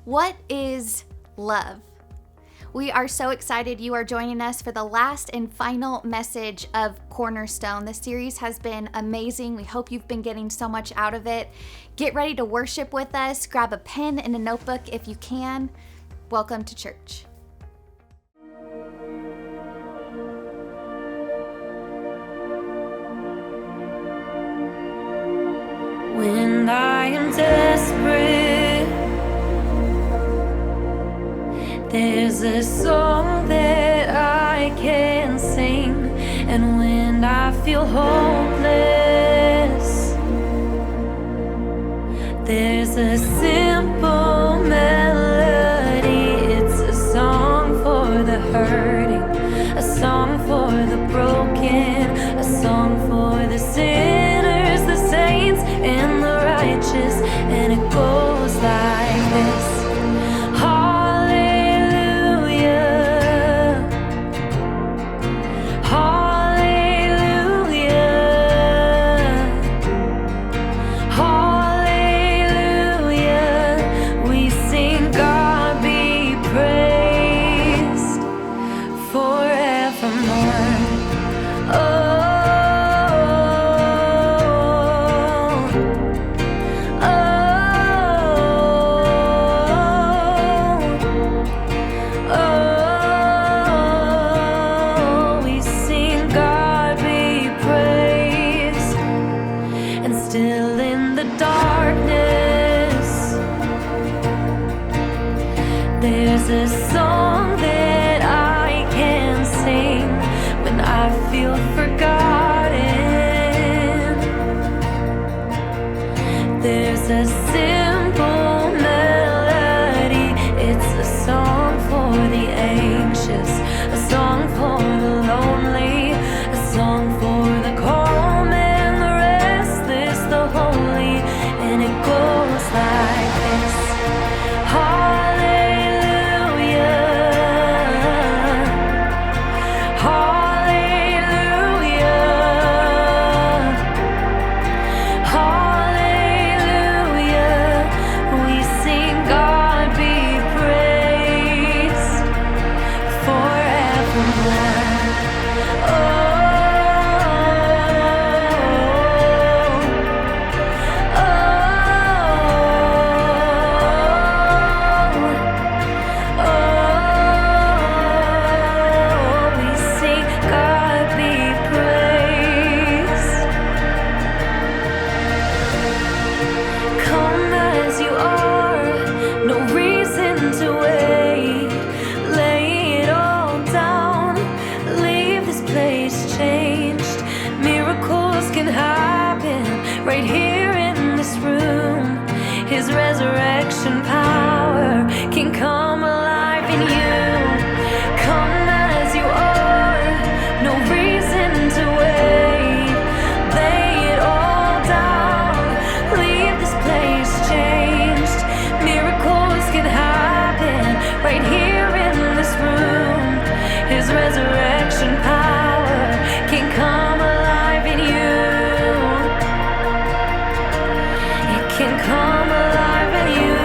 What is love? We are so excited you are joining us for the last and final message of Cornerstone. The series has been amazing. We hope you've been getting so much out of it. Get ready to worship with us. Grab a pen and a notebook if you can. Welcome to church. When I am desperate, there's a song that I can sing. And when I feel hopeless, there's a simple melody. It's a song for the hurting, a song for the broken, a song for the sinners, the saints, and the righteous. And it goes like this. There's a song that I can sing when I feel forgotten. There's a simple melody. It's a song for the anxious, a song for the lonely, a song for the calm and the restless, the holy. And it goes like this. Right here in this room, His resurrection power can come alive in you. Come as you are, no reason to wait. Lay it all down, leave this place changed. Miracles can happen right here in this room. His resurrection power can come alive in you. Can come alive in you,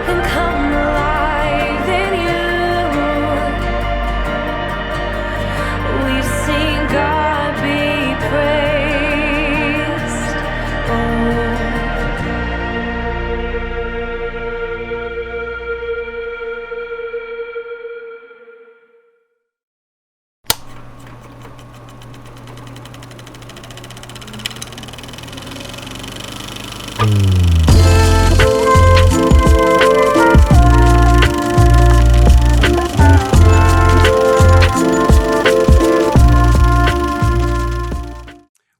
can come alive in you. We sing God be praised.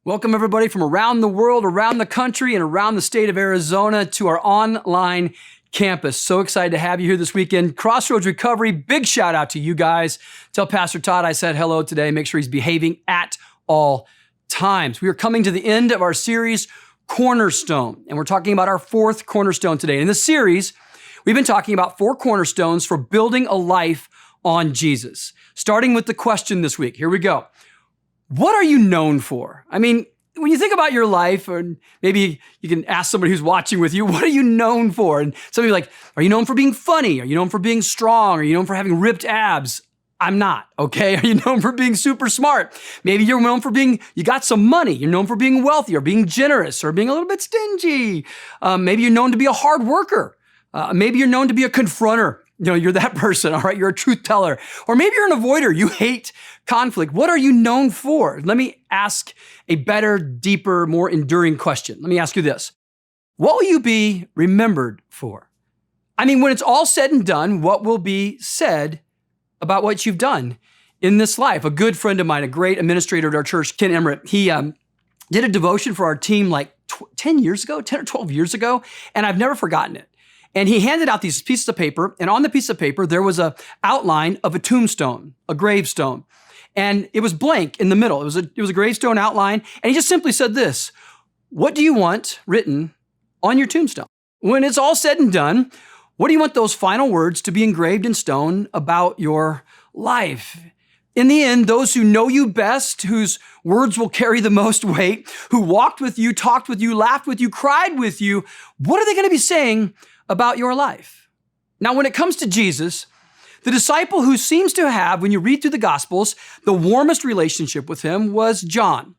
Welcome everybody from around the world, around the country, and around the state of Arizona to our online campus. So excited to have you here this weekend. Crossroads Recovery, big shout out to you guys. Tell Pastor Todd I said hello today. Make sure he's behaving at all times. We are coming to the end of our series, Cornerstone, and we're talking about our fourth cornerstone today. In this series, we've been talking about 4 cornerstones for building a life on Jesus. Starting with the question this week. Here we go. What are you known for? I mean, when you think about your life, or maybe you can ask somebody who's watching with you, what are you known for? And some of you are like, are you known for being funny? Are you known for being strong? Are you known for having ripped abs? I'm not, okay? Are you known for being super smart? Maybe you're known for being, you got some money. You're known for being wealthy or being generous or being a little bit stingy. Maybe you're known to be a hard worker. Maybe you're known to be a confronter. You're that person, all right? You're a truth teller. Or maybe you're an avoider. You hate conflict. What are you known for? Let me ask a better, deeper, more enduring question. Let me ask you this. What will you be remembered for? I mean, when it's all said and done, what will be said about what you've done in this life? A good friend of mine, a great administrator at our church, Ken Emmerich, he did a devotion for our team like 10 or 12 years ago, and I've never forgotten it. And he handed out these pieces of paper, and on the piece of paper, there was a outline of a tombstone, a gravestone. And it was blank in the middle. It was a gravestone outline, and he just simply said this: what do you want written on your tombstone? When it's all said and done, what do you want those final words to be engraved in stone about your life? In the end, those who know you best, whose words will carry the most weight, who walked with you, talked with you, laughed with you, cried with you, what are they going to be saying about your life? Now, when it comes to Jesus, the disciple who seems to have, when you read through the Gospels, the warmest relationship with him was John.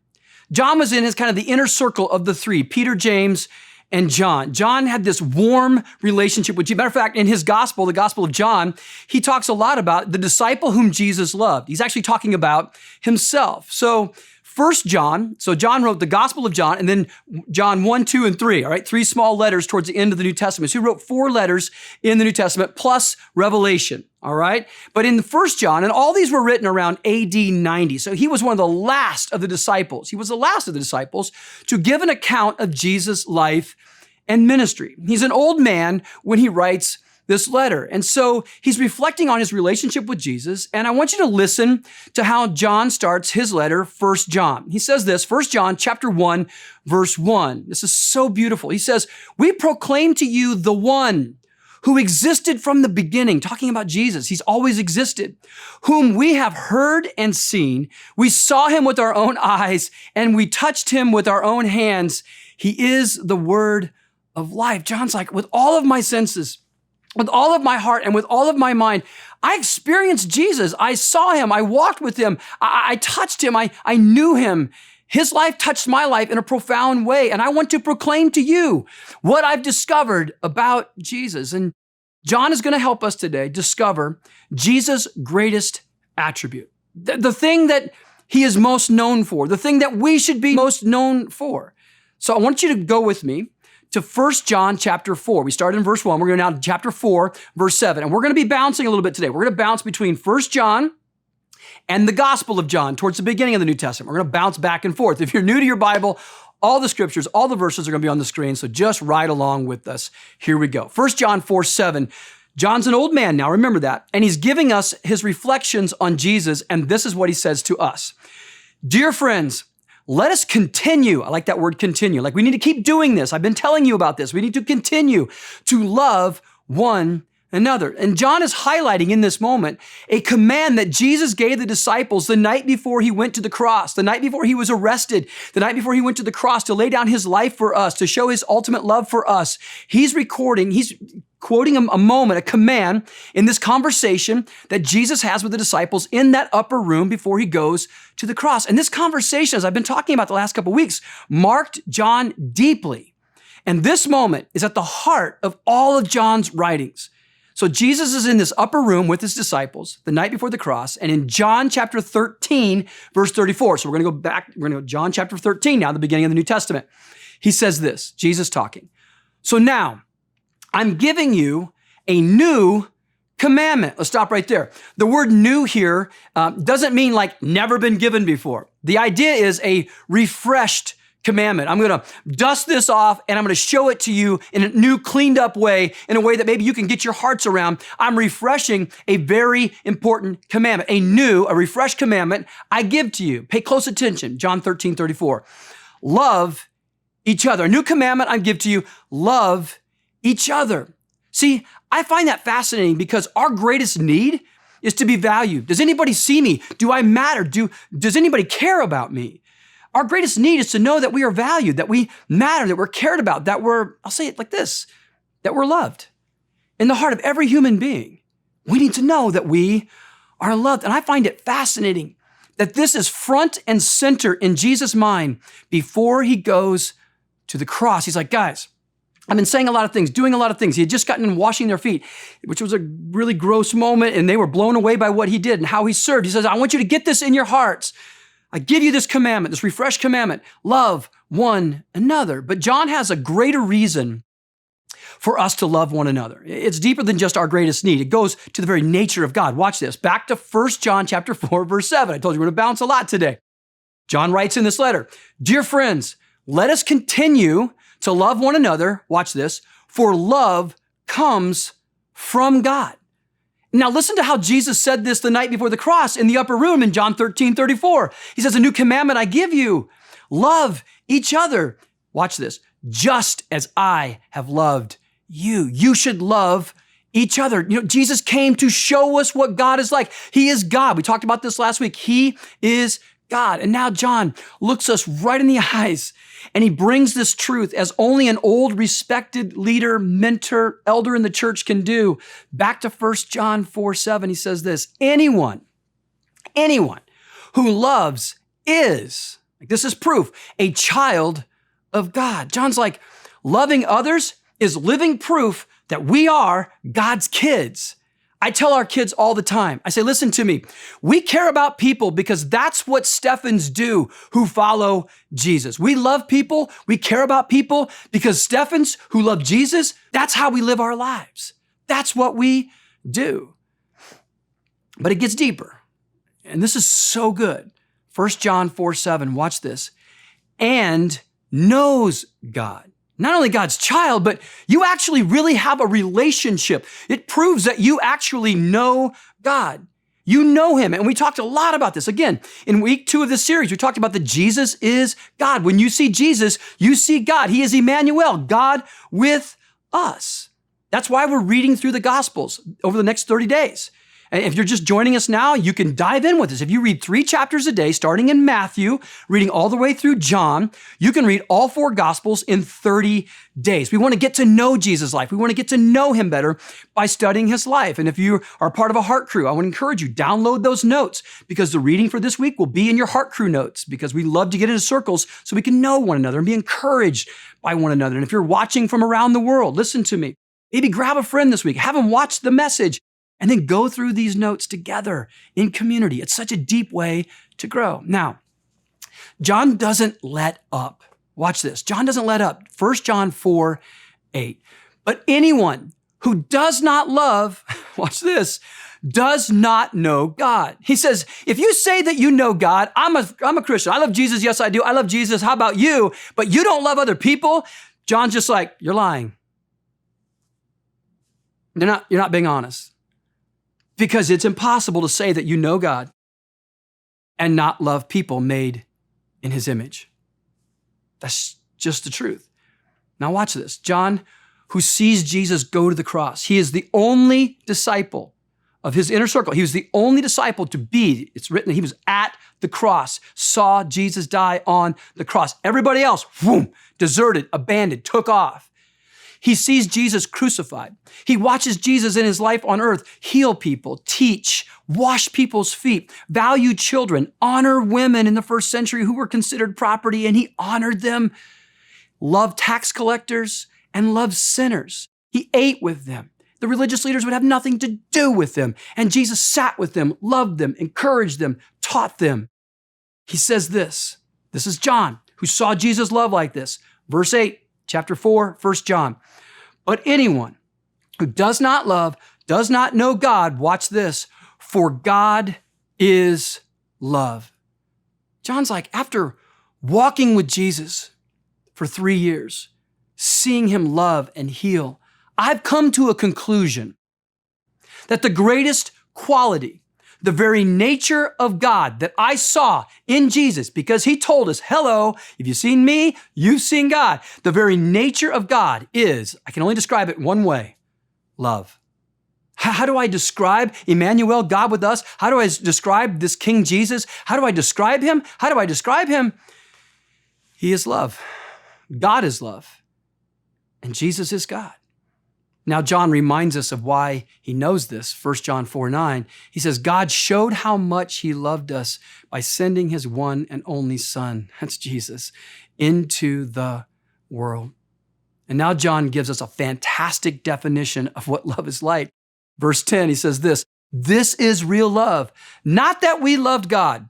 John was in his kind of the inner circle of the three, Peter, James, and John. John had this warm relationship with Jesus. Matter of fact, in his gospel, the Gospel of John, he talks a lot about the disciple whom Jesus loved. He's actually talking about himself. So John wrote the Gospel of John, and then John 1, 2, and 3, all right? 3 small letters towards the end of the New Testament. So he wrote 4 letters in the New Testament plus Revelation, all right? But in the 1 John, and all these were written around AD 90. So he was one of the last of the disciples. He was the last of the disciples to give an account of Jesus' life and ministry. He's an old man when he writes this letter. And so he's reflecting on his relationship with Jesus. And I want you to listen to how John starts his letter, 1 John. He says this, 1 John chapter 1, verse 1. This is so beautiful. He says, we proclaim to you the one who existed from the beginning, talking about Jesus. He's always existed, whom we have heard and seen. We saw him with our own eyes and we touched him with our own hands. He is the word of life. John's like, with all of my senses, with all of my heart and with all of my mind, I experienced Jesus. I saw him. I walked with him. I touched him. I knew him. His life touched my life in a profound way. And I want to proclaim to you what I've discovered about Jesus. And John is going to help us today discover Jesus' greatest attribute, the thing that he is most known for, the thing that we should be most known for. So I want you to go with me to 1 John chapter 4. We started in verse 1. We're going now to chapter 4, verse 7. And we're going to be bouncing a little bit today. We're going to bounce between 1 John and the Gospel of John towards the beginning of the New Testament. We're going to bounce back and forth. If you're new to your Bible, all the scriptures, all the verses are going to be on the screen, so just ride along with us. Here we go. 1 John 4, 7. John's an old man now, remember that. And he's giving us his reflections on Jesus, and this is what he says to us. Dear friends, let us continue. I like that word continue. Like we need to keep doing this. I've been telling you about this. We need to continue to love one another. And John is highlighting in this moment a command that Jesus gave the disciples the night before he went to the cross, the night before he was arrested, the night before he went to the cross to lay down his life for us, to show his ultimate love for us. He's quoting a moment, a command in this conversation that Jesus has with the disciples in that upper room before he goes to the cross. And this conversation, as I've been talking about the last couple of weeks, marked John deeply. And this moment is at the heart of all of John's writings. So Jesus is in this upper room with his disciples the night before the cross, and in John chapter 13, verse 34. So we're going to go back, we're going to go to John chapter 13 now, the beginning of the New Testament. He says this, Jesus talking. So now, I'm giving you a new commandment. Let's stop right there. The word new here doesn't mean like never been given before. The idea is a refreshed commandment. I'm going to dust this off and I'm going to show it to you in a new cleaned up way, in a way that maybe you can get your hearts around. I'm refreshing a very important commandment, a refreshed commandment I give to you. Pay close attention. John 13, 34. Love each other. A new commandment I give to you. Love each other. See, I find that fascinating because our greatest need is to be valued. Does anybody see me? Do I matter? Does anybody care about me? Our greatest need is to know that we are valued, that we matter, that we're cared about, that I'll say it like this, that we're loved. In the heart of every human being, we need to know that we are loved. And I find it fascinating that this is front and center in Jesus' mind before he goes to the cross. He's like, guys, I've been saying a lot of things, doing a lot of things. He had just gotten in washing their feet, which was a really gross moment, and they were blown away by what he did and how he served. He says, I want you to get this in your hearts. I give you this commandment, this refreshed commandment, love one another. But John has a greater reason for us to love one another. It's deeper than just our greatest need. It goes to the very nature of God. Watch this. Back to 1 John chapter 4, verse 7. I told you we're going to bounce a lot today. John writes in this letter, "Dear friends, let us continue to love one another." Watch this. "For love comes from God." Now listen to how Jesus said this the night before the cross in the upper room in John 13:34. He says, "A new commandment I give you, love each other." Watch this. "Just as I have loved you." You should love each other. Jesus came to show us what God is like. He is God. We talked about this last week. He is God. And now John looks us right in the eyes and he brings this truth as only an old, respected leader, mentor, elder in the church can do. Back to 1 John 4:7, he says this, anyone who loves is, this is proof, a child of God. John's like, loving others is living proof that we are God's kids. I tell our kids all the time, I say, listen to me. We care about people because that's what Stephans do who follow Jesus. We love people. We care about people because Stephans who love Jesus, that's how we live our lives. That's what we do. But it gets deeper. And this is so good. 1 John 4:7, watch this. "And knows God." Not only God's child, but you actually really have a relationship. It proves that you actually know God. You know him. And we talked a lot about this. Again, in week 2 of this series, we talked about that Jesus is God. When you see Jesus, you see God. He is Emmanuel, God with us. That's why we're reading through the Gospels over the next 30 days. And if you're just joining us now, you can dive in with us. If you read 3 chapters a day, starting in Matthew, reading all the way through John, you can read all 4 Gospels in 30 days. We want to get to know Jesus' life. We want to get to know him better by studying his life. And if you are part of a Heart Crew, I would encourage you, download those notes because the reading for this week will be in your Heart Crew notes because we love to get into circles so we can know one another and be encouraged by one another. And if you're watching from around the world, listen to me. Maybe grab a friend this week, have them watch the message, and then go through these notes together in community. It's such a deep way to grow. Now, John doesn't let up. Watch this. John doesn't let up. 1 John 4:8. "But anyone who does not love," watch this, "does not know God." He says, if you say that you know God, I'm a Christian. I love Jesus. Yes, I do. I love Jesus. How about you? But you don't love other people. John's just like, you're lying. You're not being honest. Because it's impossible to say that you know God and not love people made in his image. That's just the truth. Now watch this. John, who sees Jesus go to the cross, he is the only disciple of his inner circle. He was the only disciple to be, it's written that he was at the cross, saw Jesus die on the cross. Everybody else, deserted, abandoned, took off. He sees Jesus crucified. He watches Jesus in his life on earth heal people, teach, wash people's feet, value children, honor women in the first century who were considered property, and he honored them, loved tax collectors, and loved sinners. He ate with them. The religious leaders would have nothing to do with them, and Jesus sat with them, loved them, encouraged them, taught them. He says this. This is John, who saw Jesus love like this. Verse 8. Chapter 4, 1 John. "But anyone who does not love, does not know God," watch this, "for God is love." John's like, after walking with Jesus for 3 years, seeing him love and heal, I've come to a conclusion that the greatest quality, the very nature of God that I saw in Jesus, because he told us, hello, if you've seen me, you've seen God. The very nature of God is, I can only describe it one way, love. How do I describe Emmanuel, God with us? How do I describe this King Jesus? How do I describe him? He is love. God is love. And Jesus is God. Now, John reminds us of why he knows this. 1 John 4:9, he says, God showed how much he loved us by sending his one and only Son, that's Jesus, into the world. And now John gives us a fantastic definition of what love is like. Verse 10, he says this is real love, not that we loved God,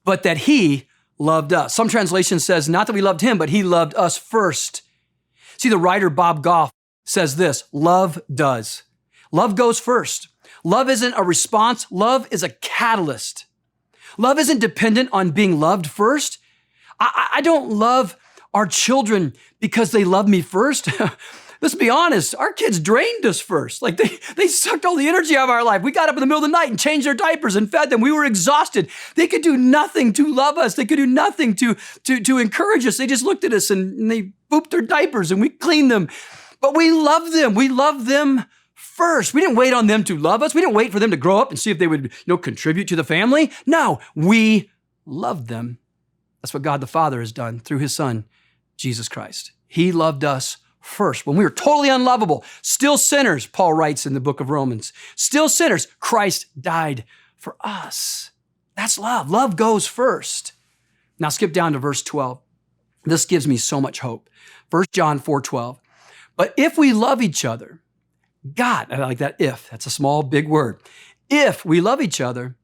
but that he loved us. Some translation says, not that we loved him, but he loved us first. See, the writer Bob Goff says this, love does. Love goes first. Love isn't a response. Love is a catalyst. Love isn't dependent on being loved first. I don't love our children because they love me first. Let's be honest, our kids drained us first. Like they sucked all the energy out of our life. We got up in the middle of the night and changed their diapers and fed them. We were exhausted. They could do nothing to love us. They could do nothing to encourage us. They just looked at us and they booped their diapers and we cleaned them. But we love them. We love them first. We didn't wait on them to love us. We didn't wait for them to grow up and see if they would, contribute to the family. No, we loved them. That's what God the Father has done through his Son, Jesus Christ. He loved us first. When we were totally unlovable, still sinners, Paul writes in the book of Romans, still sinners, Christ died for us. That's love. Love goes first. Now skip down to verse 12. This gives me so much hope. 1 John 4:12. But if we love each other, God, I like that if, that's a small, big word. If we love each other,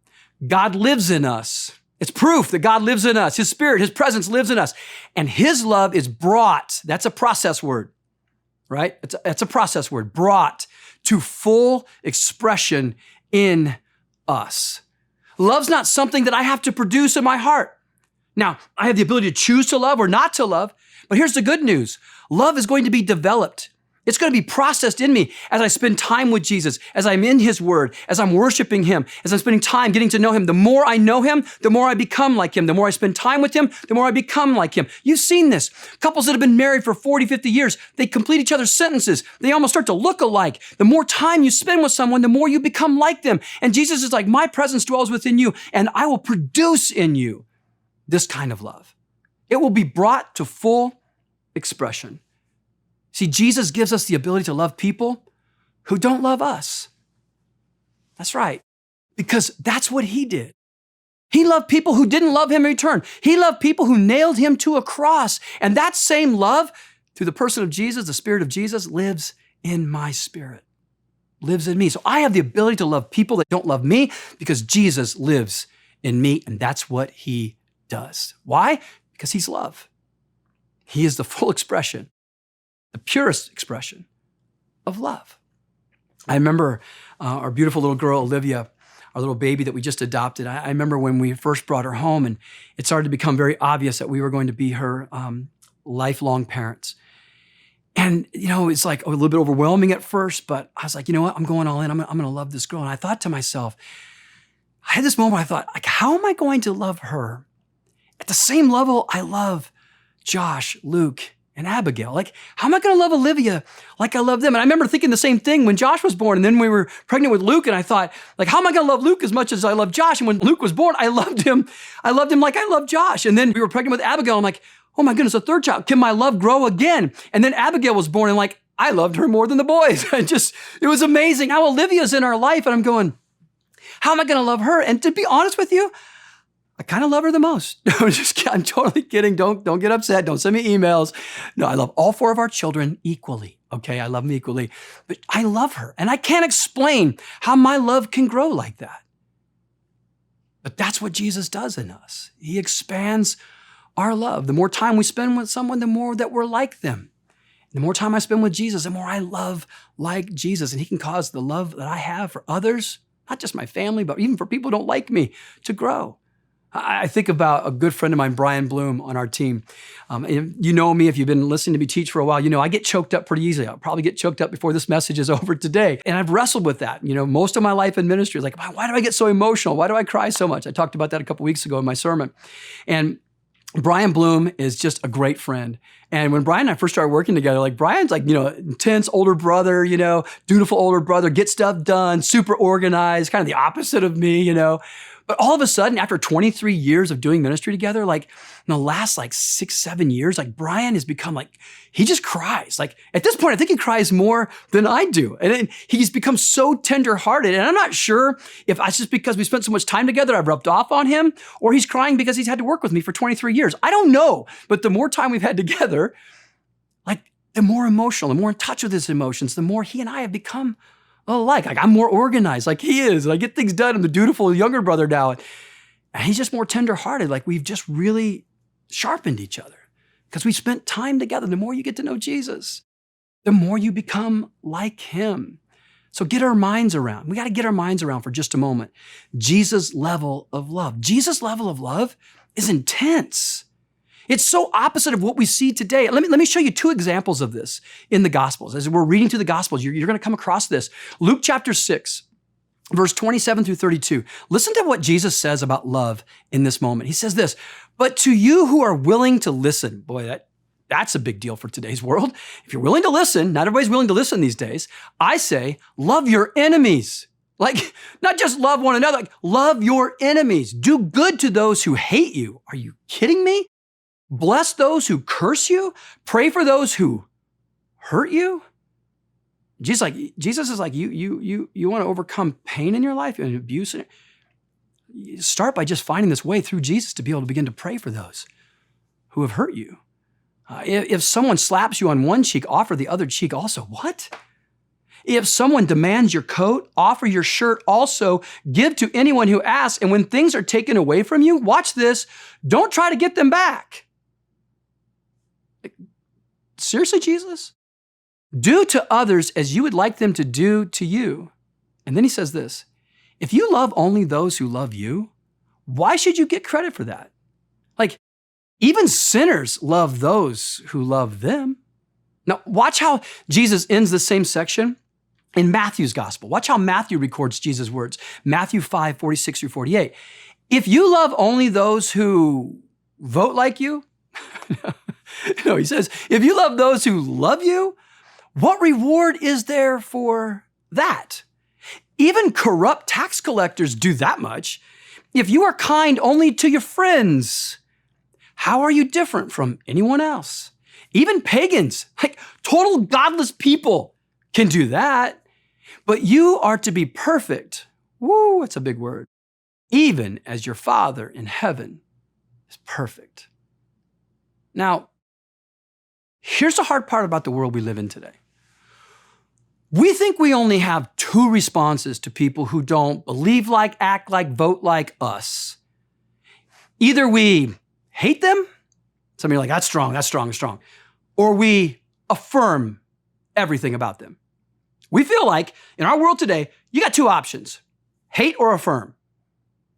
God lives in us. It's proof that God lives in us. His Spirit, his presence lives in us. And his love is brought, that's a process word, right? It's a process word, brought to full expression in us. Love's not something that I have to produce in my heart. Now, I have the ability to choose to love or not to love, but here's the good news. Love is going to be developed. It's going to be processed in me as I spend time with Jesus, as I'm in his word, as I'm worshiping him, as I'm spending time getting to know him. The more I know him, the more I become like him. The more I spend time with him, the more I become like him. You've seen this. Couples that have been married for 40, 50 years, they complete each other's sentences. They almost start to look alike. The more time you spend with someone, the more you become like them. And Jesus is like, my presence dwells within you, and I will produce in you this kind of love. It will be brought to full expression. See, Jesus gives us the ability to love people who don't love us. That's right, because that's what he did. He loved people who didn't love him in return. He loved people who nailed him to a cross. And that same love, through the person of Jesus, the Spirit of Jesus, lives in my spirit, lives in me. So I have the ability to love people that don't love me because Jesus lives in me, and that's what he does. Why? Because he's love. He is the full expression, the purest expression of love. I remember our beautiful little girl, Olivia, our little baby that we just adopted. I remember when we first brought her home, and it started to become very obvious that we were going to be her lifelong parents. And, it's like a little bit overwhelming at first, but I was like, you know what? I'm going all in. I'm going to love this girl. And I thought to myself, I had this moment where I thought, like, how am I going to love her at the same level I love Josh, Luke, and Abigail? Like, how am I going to love Olivia like I love them? And I remember thinking the same thing when Josh was born. And then we were pregnant with Luke. And I thought, like, how am I going to love Luke as much as I love Josh? And when Luke was born, I loved him. I loved him like I love Josh. And then we were pregnant with Abigail. I'm like, oh my goodness, a third child. Can my love grow again? And then Abigail was born, and like, I loved her more than the boys. It was amazing how Olivia's in our life. And I'm going, how am I going to love her? And to be honest with you, I kind of love her the most. I'm totally kidding. Don't get upset. Don't send me emails. No, I love all four of our children equally. Okay, I love them equally. But I love her. And I can't explain how my love can grow like that. But that's what Jesus does in us. He expands our love. The more time we spend with someone, the more that we're like them. The more time I spend with Jesus, the more I love like Jesus. And he can cause the love that I have for others, not just my family, but even for people who don't like me, to grow. I think about a good friend of mine, Brian Bloom, on our team. You know me, if you've been listening to me teach for a while, I get choked up pretty easily. I'll probably get choked up before this message is over today. And I've wrestled with that. Most of my life in ministry is like, why do I get so emotional? Why do I cry so much? I talked about that a couple weeks ago in my sermon. And Brian Bloom is just a great friend. And when Brian and I first started working together, like Brian's like, intense older brother, dutiful older brother, get stuff done, super organized, kind of the opposite of me, But all of a sudden, after 23 years of doing ministry together, like in the last like 6-7 years, like Brian has become like, he just cries. Like at this point, I think he cries more than I do. And then he's become so tenderhearted. And I'm not sure if it's just because we spent so much time together, I've rubbed off on him, or he's crying because he's had to work with me for 23 years. I don't know. But the more time we've had together, like the more emotional, the more in touch with his emotions, the more he and I have become alike. Like I'm more organized like he is. And I get things done. I'm the dutiful younger brother now. And he's just more tenderhearted. Like we've just really sharpened each other because we spent time together. The more you get to know Jesus, the more you become like him. So get our minds around. We got to get our minds around for just a moment. Jesus' level of love. Jesus' level of love is intense. It's so opposite of what we see today. Let me show you 2 examples of this in the Gospels. As we're reading through the Gospels, you're going to come across this. Luke chapter 6, verse 27 through 32. Listen to what Jesus says about love in this moment. He says this, "But to you who are willing to listen," boy, that's a big deal for today's world. If you're willing to listen, not everybody's willing to listen these days, I say, love your enemies. Like, not just love one another, like love your enemies. Do good to those who hate you. Are you kidding me? Bless those who curse you. Pray for those who hurt you. Jesus is like, you want to overcome pain in your life and abuse. You start by just finding this way through Jesus to be able to begin to pray for those who have hurt you. If someone slaps you on one cheek, offer the other cheek also. What? If someone demands your coat, offer your shirt also. Give to anyone who asks. And when things are taken away from you, watch this, don't try to get them back. Seriously, Jesus? Do to others as you would like them to do to you. And then he says this, if you love only those who love you, why should you get credit for that? Like, even sinners love those who love them. Now, watch how Jesus ends the same section in Matthew's gospel. Watch how Matthew records Jesus' words. Matthew 5, 46 through 48. If you love only those who vote like you, no, he says, if you love those who love you, what reward is there for that? Even corrupt tax collectors do that much. If you are kind only to your friends, how are you different from anyone else? Even pagans, like total godless people, can do that. But you are to be perfect. Woo, that's a big word. Even as your Father in heaven is perfect. Now, here's the hard part about the world we live in today. We think we only have 2 responses to people who don't believe like, act like, vote like us. Either we hate them, some of you are like, that's strong, that's strong, that's strong. Or we affirm everything about them. We feel like in our world today, you got 2 options, hate or affirm.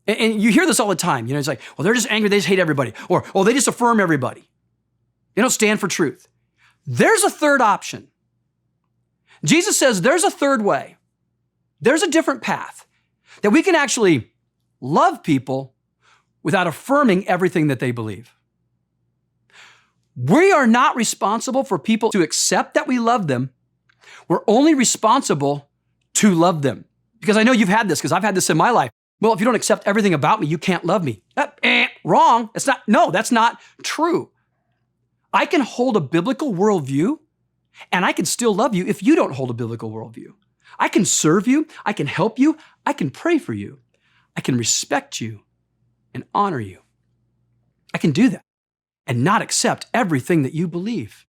And you hear this all the time. You know, it's like, well, they're just angry, they just hate everybody. Or, oh, they just affirm everybody. They don't stand for truth. There's a third option. Jesus says there's a third way. There's a different path that we can actually love people without affirming everything that they believe. We are not responsible for people to accept that we love them. We're only responsible to love them. Because I know you've had this, because I've had this in my life. Well, if you don't accept everything about me, you can't love me. Wrong. That's not true. I can hold a biblical worldview, and I can still love you if you don't hold a biblical worldview. I can serve you. I can help you. I can pray for you. I can respect you and honor you. I can do that and not accept everything that you believe.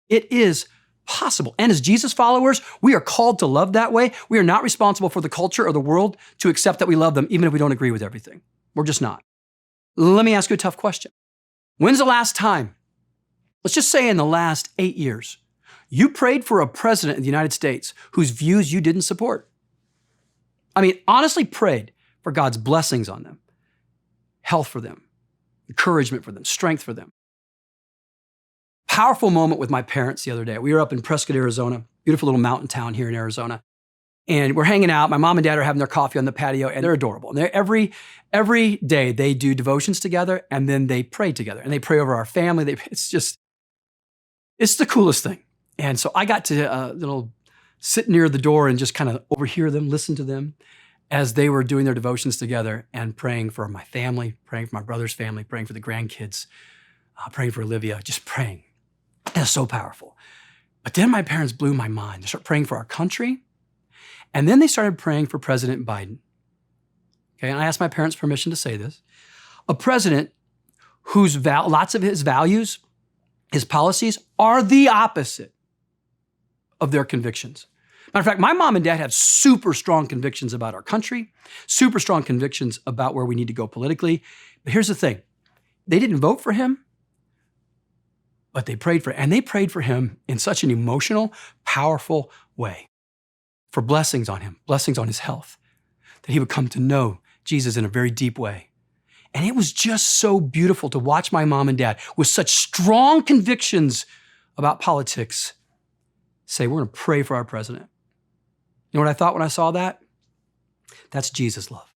It is possible. And as Jesus followers, we are called to love that way. We are not responsible for the culture or the world to accept that we love them, even if we don't agree with everything. We're just not. Let me ask you a tough question. When's the last time, let's just say in the last 8 years, you prayed for a president of the United States whose views you didn't support? I mean, honestly prayed for God's blessings on them, health for them, encouragement for them, strength for them. Powerful moment with my parents the other day. We were up in Prescott, Arizona, beautiful little mountain town here in Arizona. And we're hanging out. My mom and dad are having their coffee on the patio, and they're adorable. And every day they do devotions together, and then they pray together. And they pray over our family. It's the coolest thing. And so I got to sit near the door and just kind of overhear them, listen to them. as they were doing their devotions together and praying for my family, praying for my brother's family, praying for the grandkids, praying for Olivia, just praying. It was so powerful. But then my parents blew my mind. They started praying for our country, and then they started praying for President Biden. Okay, and I asked my parents' permission to say this. A president whose lots of his values, his policies are the opposite of their convictions. Matter of fact, my mom and dad have super strong convictions about our country, super strong convictions about where we need to go politically. But here's the thing. They didn't vote for him, but they prayed for him. And they prayed for him in such an emotional, powerful way for blessings on him, blessings on his health, that he would come to know Jesus in a very deep way. And it was just so beautiful to watch my mom and dad with such strong convictions about politics say, we're going to pray for our president. You know what I thought when I saw that? That's Jesus' love.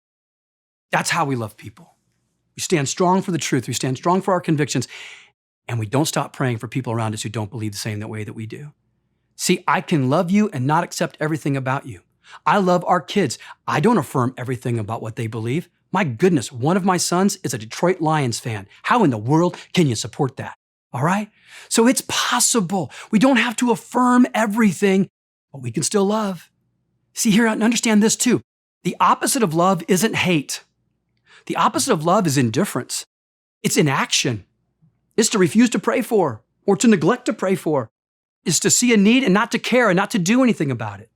That's how we love people. We stand strong for the truth. We stand strong for our convictions. And we don't stop praying for people around us who don't believe the same way that we do. See, I can love you and not accept everything about you. I love our kids. I don't affirm everything about what they believe. My goodness, one of my sons is a Detroit Lions fan. How in the world can you support that? All right? So it's possible. We don't have to affirm everything, but we can still love. See here, understand this too. The opposite of love isn't hate. The opposite of love is indifference. It's inaction. It's to refuse to pray for or to neglect to pray for. It's to see a need and not to care and not to do anything about it.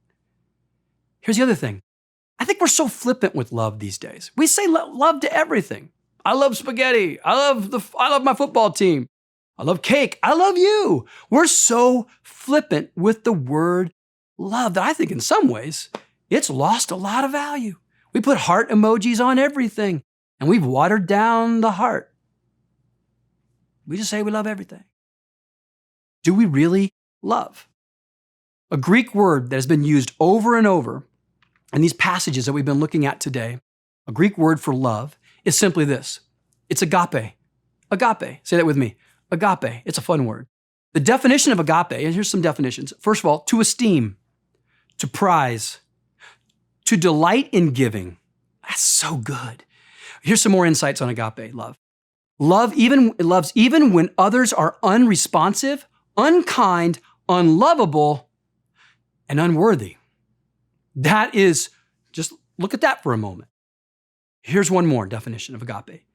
Here's the other thing. I think we're so flippant with love these days. We say love to everything. I love spaghetti. I love my football team. I love cake. I love you. We're so flippant with the word love that I think in some ways it's lost a lot of value. We put heart emojis on everything and we've watered down the heart. We just say we love everything. Do we really love? A Greek word that has been used over and over in these passages that we've been looking at today, a Greek word for love is simply this. It's agape. Agape. Say that with me. Agape. It's a fun word. The definition of agape, and here's some definitions. First of all, to esteem, to prize, to delight in giving. That's so good. Here's some more insights on agape love. Loves even when others are unresponsive, unkind, unlovable, and unworthy. That is, just look at that for a moment. Here's one more definition of agape.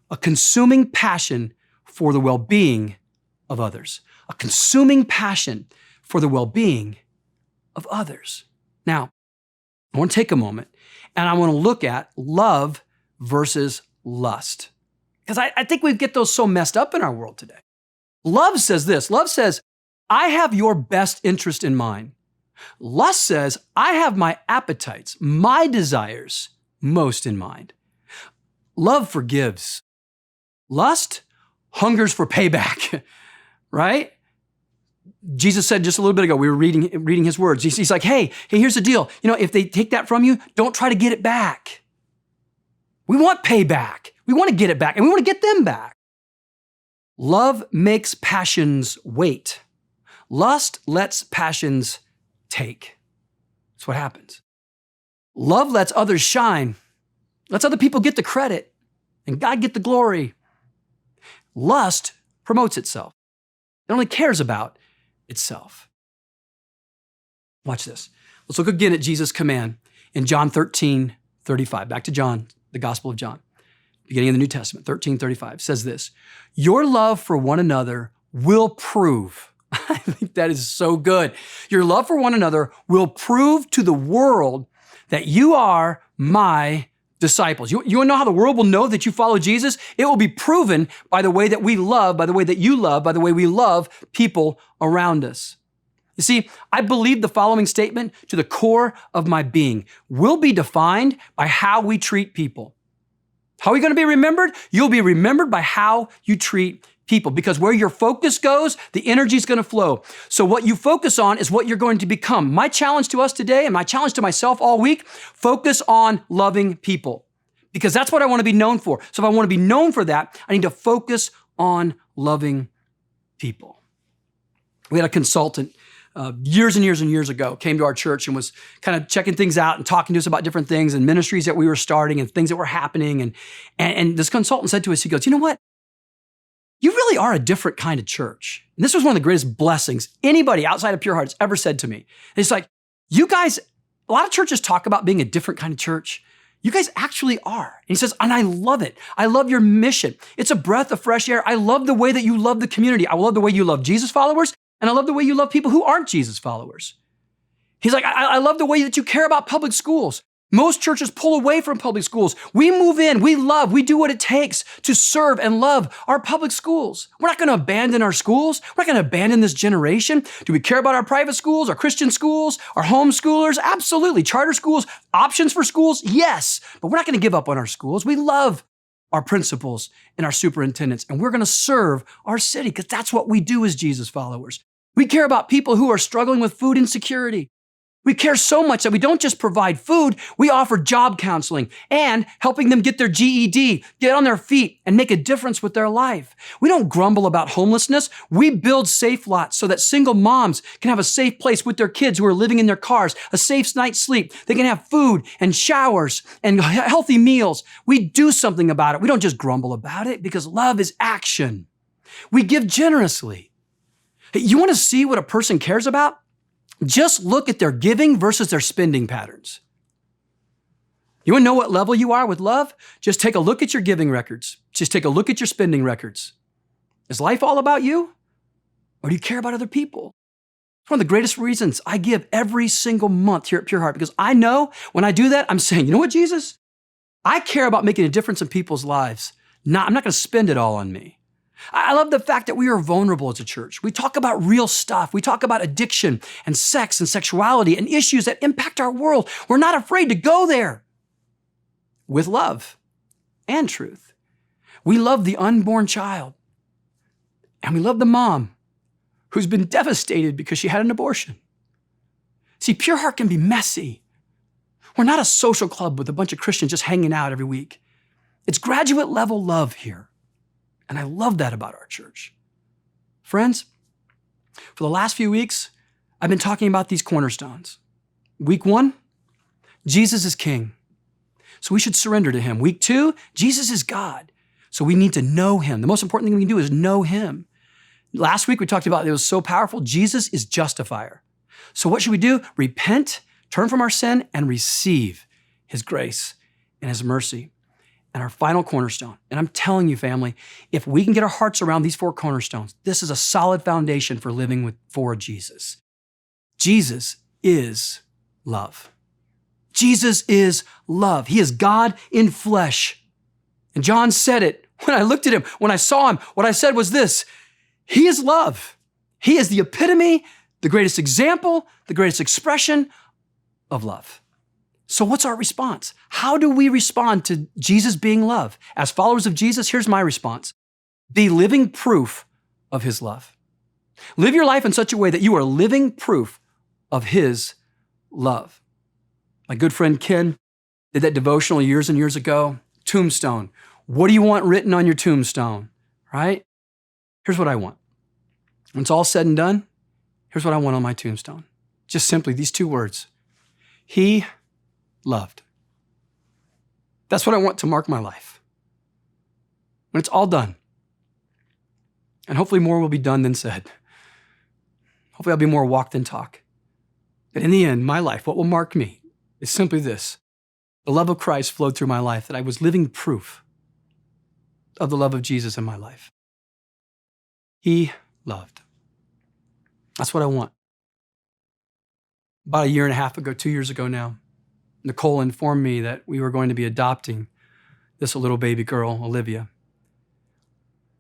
A consuming passion for the well-being of others. A consuming passion for the well-being of others. Now, I want to take a moment and I want to look at love versus lust. Because I think we get those so messed up in our world today. Love says this. Love says, I have your best interest in mind. Lust says, I have my appetites, my desires most in mind. Love forgives. Lust hungers for payback, right? Jesus said just a little bit ago, we were reading his words. He's like, hey, here's the deal. If they take that from you, don't try to get it back. We want payback. We want to get it back, and we want to get them back. Love makes passions wait. Lust lets passions take. That's what happens. Love lets others shine, lets other people get the credit, and God get the glory. Lust promotes itself. It only cares about itself. Watch this. Let's look again at Jesus' command in John 13:35. Back to John, the Gospel of John, beginning of the New Testament, 13:35 says this, your love for one another will prove. I think that is so good. Your love for one another will prove to the world that you are my disciples. You want to know how the world will know that you follow Jesus? It will be proven by the way that we love, by the way that you love, by the way we love people around us. You see, I believe the following statement to the core of my being will be defined by how we treat people. How are you going to be remembered? You'll be remembered by how you treat people, because where your focus goes, the energy is going to flow. So what you focus on is what you're going to become. My challenge to us today, and my challenge to myself all week, focus on loving people, because that's what I want to be known for. So if I want to be known for that, I need to focus on loving people. We had a consultant years and years and years ago, came to our church and was kind of checking things out and talking to us about different things and ministries that we were starting and things that were happening. And this consultant said to us, he goes, you know what? You really are a different kind of church. And this was one of the greatest blessings anybody outside of Pure Heart has ever said to me. And it's like, you guys, a lot of churches talk about being a different kind of church. You guys actually are. And he says, and I love it. I love your mission. It's a breath of fresh air. I love the way that you love the community. I love the way you love Jesus followers, and I love the way you love people who aren't Jesus followers. He's like, I love the way that you care about public schools. Most churches pull away from public schools. We move in, we love, we do what it takes to serve and love our public schools. We're not going to abandon our schools. We're not going to abandon this generation. Do we care about our private schools, our Christian schools, our homeschoolers? Absolutely. Charter schools, options for schools? Yes. But we're not going to give up on our schools. We love our principals and our superintendents, and we're going to serve our city because that's what we do as Jesus followers. We care about people who are struggling with food insecurity. We care so much that we don't just provide food, we offer job counseling and helping them get their GED, get on their feet, and make a difference with their life. We don't grumble about homelessness. We build safe lots so that single moms can have a safe place with their kids who are living in their cars, a safe night's sleep. They can have food and showers and healthy meals. We do something about it. We don't just grumble about it because love is action. We give generously. You want to see what a person cares about? Just look at their giving versus their spending patterns. You want to know what level you are with love? Just take a look at your giving records. Just take a look at your spending records. Is life all about you? Or do you care about other people? It's one of the greatest reasons I give every single month here at Pure Heart, because I know when I do that, I'm saying, you know what, Jesus? I care about making a difference in people's lives. I'm not going to spend it all on me. I love the fact that we are vulnerable as a church. We talk about real stuff. We talk about addiction and sex and sexuality and issues that impact our world. We're not afraid to go there with love and truth. We love the unborn child, and we love the mom who's been devastated because she had an abortion. See, Pure Heart can be messy. We're not a social club with a bunch of Christians just hanging out every week. It's graduate level love here. And I love that about our church. Friends, for the last few weeks, I've been talking about these cornerstones. Week 1, Jesus is King, so we should surrender to him. Week 2, Jesus is God, so we need to know him. The most important thing we can do is know him. Last week, we talked about it was so powerful. Jesus is justifier. So what should we do? Repent, turn from our sin, and receive his grace and his mercy. And our final cornerstone. And I'm telling you, family, if we can get our hearts around these 4 cornerstones, this is a solid foundation for living for Jesus. Jesus is love. Jesus is love. He is God in flesh. And John said it. When I looked at him, when I saw him, what I said was this: he is love. He is the epitome, the greatest example, the greatest expression of love. So what's our response? How do we respond to Jesus being love? As followers of Jesus, here's my response: be living proof of his love. Live your life in such a way that you are living proof of his love. My good friend Ken did that devotional years and years ago. Tombstone. What do you want written on your tombstone? Right? Here's what I want. When it's all said and done, here's what I want on my tombstone. Just simply these 2 words: he loved. That's what I want to mark my life. When it's all done, and hopefully more will be done than said. Hopefully I'll be more walk than talk. But in the end, my life, what will mark me is simply this: the love of Christ flowed through my life, that I was living proof of the love of Jesus in my life. He loved. That's what I want. About 1.5 years ago, 2 years ago now, Nicole informed me that we were going to be adopting this little baby girl, Olivia.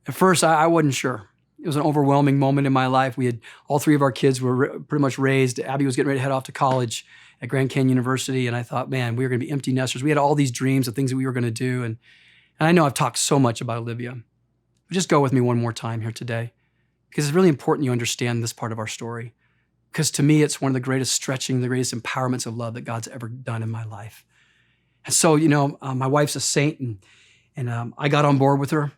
At first, I wasn't sure. It was an overwhelming moment in my life. We had all 3 of our kids were pretty much raised. Abby was getting ready to head off to college at Grand Canyon University, and I thought, man, we were going to be empty nesters. We had all these dreams of things that we were going to do, and I know I've talked so much about Olivia. But just go with me one more time here today, because it's really important you understand this part of our story. Because to me, it's one of the greatest stretching, the greatest empowerments of love that God's ever done in my life. And so, my wife's a saint, and I got on board with her.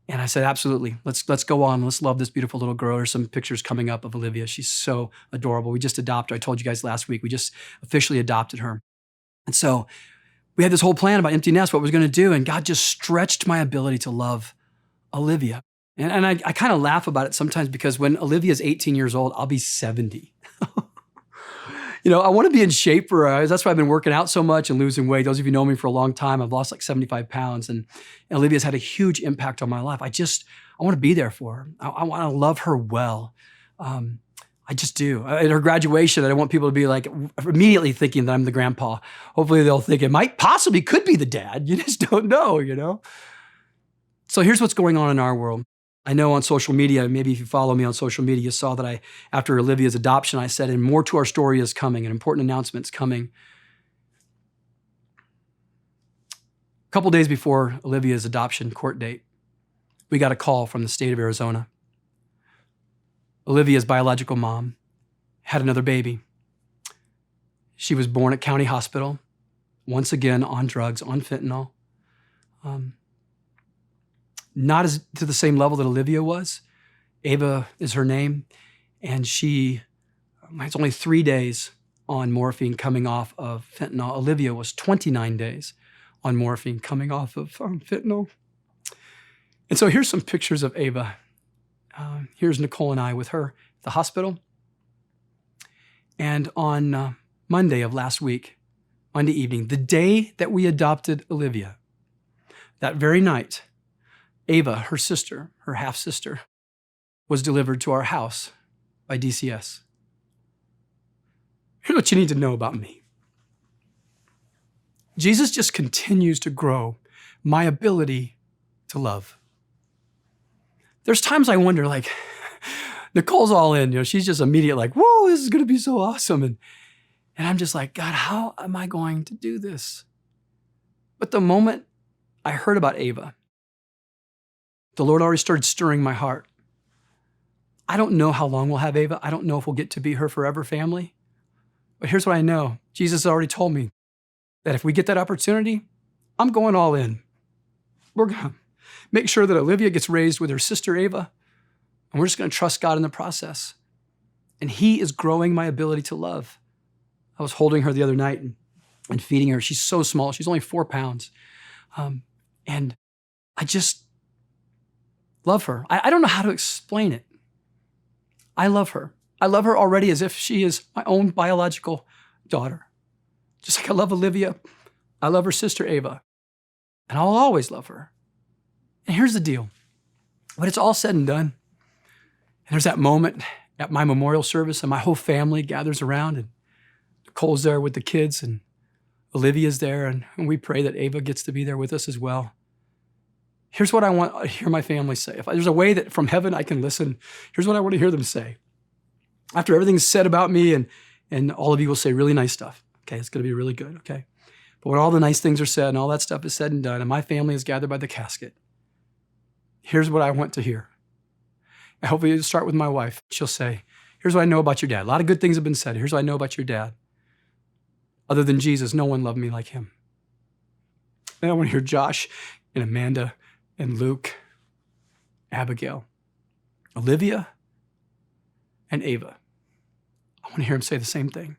And I said, absolutely. Let's go on. Let's love this beautiful little girl. There's some pictures coming up of Olivia. She's so adorable. We just adopted her. I told you guys last week, we just officially adopted her. And so we had this whole plan about empty nest, what we were going to do. And God just stretched my ability to love Olivia. And I kind of laugh about it sometimes because when Olivia is 18 years old, I'll be 70. I want to be in shape for her. That's why I've been working out so much and losing weight. Those of you who know me for a long time, I've lost like 75 pounds. And Olivia's had a huge impact on my life. I want to be there for her. I want to love her well. I just do. At her graduation, I don't want people to be like immediately thinking that I'm the grandpa. Hopefully they'll think it might possibly could be the dad. You just don't know. So here's what's going on in our world. I know on social media, maybe if you follow me on social media, you saw that after Olivia's adoption, I said, and more to our story is coming, an important announcement's coming. A couple days before Olivia's adoption court date, we got a call from the state of Arizona. Olivia's biological mom had another baby. She was born at County Hospital, once again on drugs, on fentanyl. Not as to the same level that Olivia was. Ava is her name, and it's only 3 days on morphine coming off of fentanyl. Olivia was 29 days on morphine coming off of fentanyl. And so here's some pictures of Ava. Here's Nicole and I with her at the hospital. And on Monday of last week, Monday evening, the day that we adopted Olivia, that very night, Ava, her sister, her half-sister, was delivered to our house by DCS. Here's what you need to know about me. Jesus just continues to grow my ability to love. There's times I wonder, like, Nicole's all in, she's just immediate, like, whoa, this is going to be so awesome. And I'm just like, God, how am I going to do this? But the moment I heard about Ava, the Lord already started stirring my heart. I don't know how long we'll have Ava. I don't know if we'll get to be her forever family. But here's what I know. Jesus already told me that if we get that opportunity, I'm going all in. We're going to make sure that Olivia gets raised with her sister Ava, and we're just going to trust God in the process. And He is growing my ability to love. I was holding her the other night and feeding her. She's so small. She's only 4 pounds. And I just love her. I don't know how to explain it. I love her. I love her already as if she is my own biological daughter. Just like I love Olivia, I love her sister Ava. And I'll always love her. And here's the deal. When it's all said and done, and there's that moment at my memorial service and my whole family gathers around and Nicole's there with the kids and Olivia's there and we pray that Ava gets to be there with us as well. Here's what I want to hear my family say. If there's a way that from heaven I can listen, here's what I want to hear them say. After everything's said about me and all of you will say really nice stuff. Okay, it's going to be really good, okay? But when all the nice things are said and all that stuff is said and done and my family is gathered by the casket, here's what I want to hear. And hopefully it'll start with my wife. She'll say, here's what I know about your dad. A lot of good things have been said. Here's what I know about your dad. Other than Jesus, no one loved me like him. And I want to hear Josh and Amanda and Luke, Abigail, Olivia, and Ava. I want to hear him say the same thing.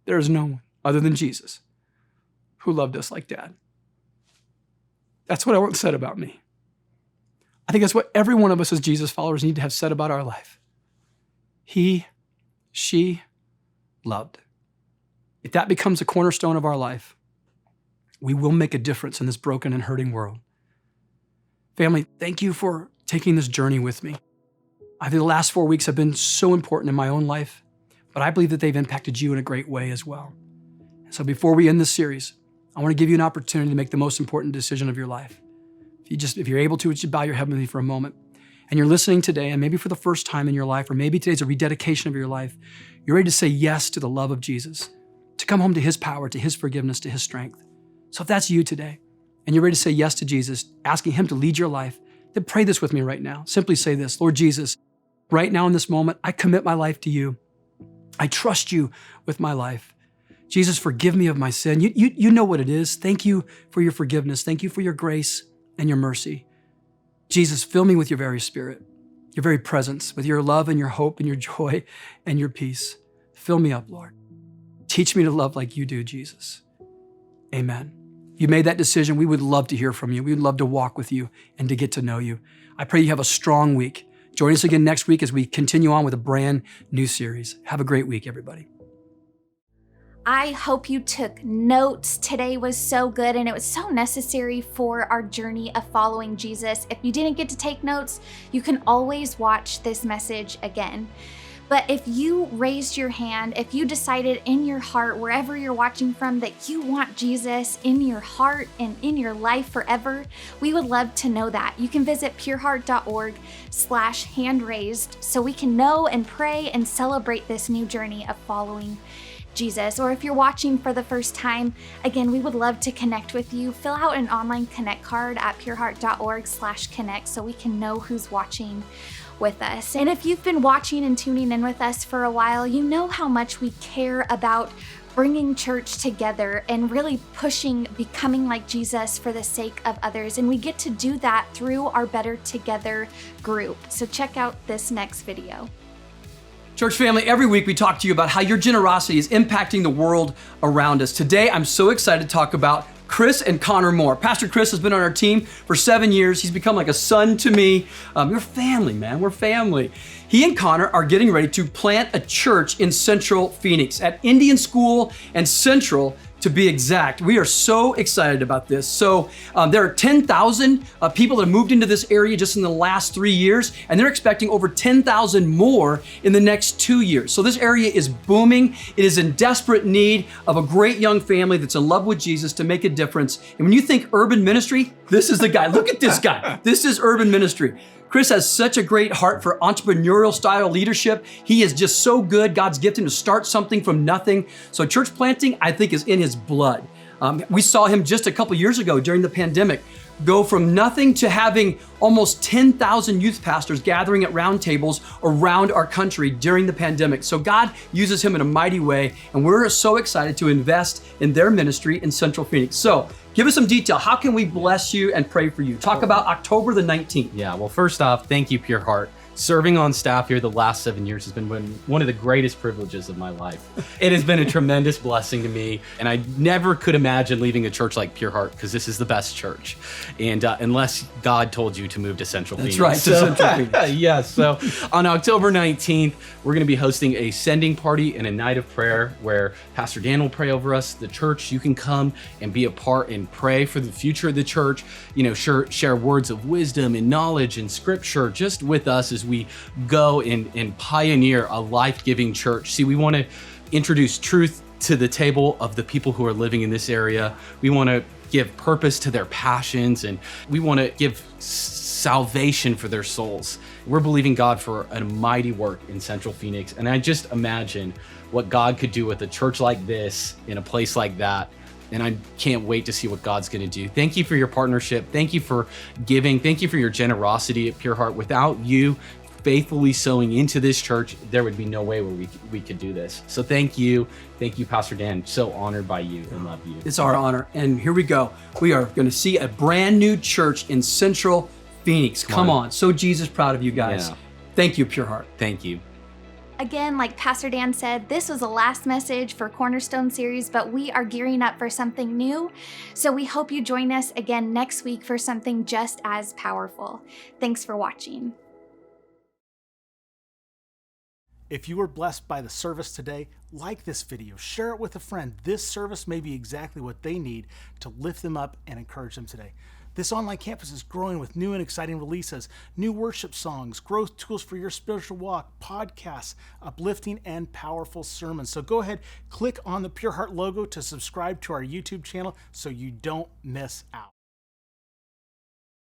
There is no one other than Jesus who loved us like Dad. That's what I want said about me. I think that's what every one of us as Jesus followers need to have said about our life. She loved. If that becomes a cornerstone of our life, we will make a difference in this broken and hurting world. Family, thank you for taking this journey with me. I think the last 4 weeks have been so important in my own life, but I believe that they've impacted you in a great way as well. So before we end this series, I want to give you an opportunity to make the most important decision of your life. If you're able to, would you bow your head with me for a moment? And you're listening today, and maybe for the first time in your life, or maybe today's a rededication of your life, you're ready to say yes to the love of Jesus, to come home to His power, to His forgiveness, to His strength. So if that's you today, and you're ready to say yes to Jesus, asking Him to lead your life, then pray this with me right now. Simply say this: Lord Jesus, right now in this moment, I commit my life to you. I trust you with my life. Jesus, forgive me of my sin. You know what it is. Thank you for your forgiveness. Thank you for your grace and your mercy. Jesus, fill me with your very Spirit, your very presence, with your love and your hope and your joy and your peace. Fill me up, Lord. Teach me to love like you do, Jesus. Amen. You made that decision. We would love to hear from you. We would love to walk with you and to get to know you. I pray you have a strong week. Join us again next week as we continue on with a brand new series. Have a great week, everybody. I hope you took notes. Today was so good and it was so necessary for our journey of following Jesus. If you didn't get to take notes, you can always watch this message again. But if you raised your hand, if you decided in your heart, wherever you're watching from, that you want Jesus in your heart and in your life forever, we would love to know that. You can visit pureheart.org/handraised so we can know and pray and celebrate this new journey of following Jesus. Or if you're watching for the first time, again, we would love to connect with you. Fill out an online connect card at pureheart.org/connect so we can know who's watching with us. And if you've been watching and tuning in with us for a while, you know how much we care about bringing church together and really pushing becoming like Jesus for the sake of others. And we get to do that through our Better Together group. So check out this next video. Church family, every week we talk to you about how your generosity is impacting the world around us. Today, I'm so excited to talk about Chris and Connor Moore. Pastor Chris has been on our team for 7 years. He's become like a son to me. We're family, man. We're family. He and Connor are getting ready to plant a church in Central Phoenix at Indian School and Central, to be exact. We are so excited about this. So there are 10,000 people that have moved into this area just in the last 3 years, and they're expecting over 10,000 more in the next 2 years. So this area is booming. It is in desperate need of a great young family that's in love with Jesus to make a difference. And when you think urban ministry, this is the guy. Look at this guy. This is urban ministry. Chris has such a great heart for entrepreneurial style leadership. He is just so good. God's gifted him to start something from nothing. So church planting, I think, is in his blood. We saw him just a couple years ago during the pandemic go from nothing to having almost 10,000 youth pastors gathering at round tables around our country during the pandemic. So God uses him in a mighty way, and we're so excited to invest in their ministry in Central Phoenix. So give us some detail. How can we bless you and pray for you? Talk about October the 19th. Yeah, well, first off, thank you, Pure Heart. Serving on staff here the last 7 years has been one of the greatest privileges of my life. It has been a tremendous blessing to me, and I never could imagine leaving a church like Pure Heart, because this is the best church. And unless God told you to move to Central Phoenix. That's right, to Central Phoenix. Yes, so on October 19th, we're going to be hosting a sending party and a night of prayer where Pastor Dan will pray over us, the church. You can come and be a part and pray for the future of the church, share words of wisdom and knowledge and scripture just with us as we go and pioneer a life-giving church. See, we want to introduce truth to the table of the people who are living in this area. We want to give purpose to their passions, and we want to give salvation for their souls. We're believing God for a mighty work in Central Phoenix, and I just imagine what God could do with a church like this in a place like that. And I can't wait to see what God's going to do. Thank you for your partnership. Thank you for giving. Thank you for your generosity at Pure Heart. Without you faithfully sowing into this church, there would be no way where we could do this. So thank you, Pastor Dan. So honored by you and love you. It's our honor. And here we go. We are going to see a brand new church in Central Phoenix. Come on. So Jesus proud of you guys. Yeah. Thank you, Pure Heart. Thank you. Again, like Pastor Dan said, this was the last message for Cornerstone series, but we are gearing up for something new. So we hope you join us again next week for something just as powerful. Thanks for watching. If you were blessed by the service today, like this video, share it with a friend. This service may be exactly what they need to lift them up and encourage them today. This online campus is growing with new and exciting releases, new worship songs, growth tools for your spiritual walk, podcasts, uplifting and powerful sermons. So go ahead, click on the Pure Heart logo to subscribe to our YouTube channel so you don't miss out.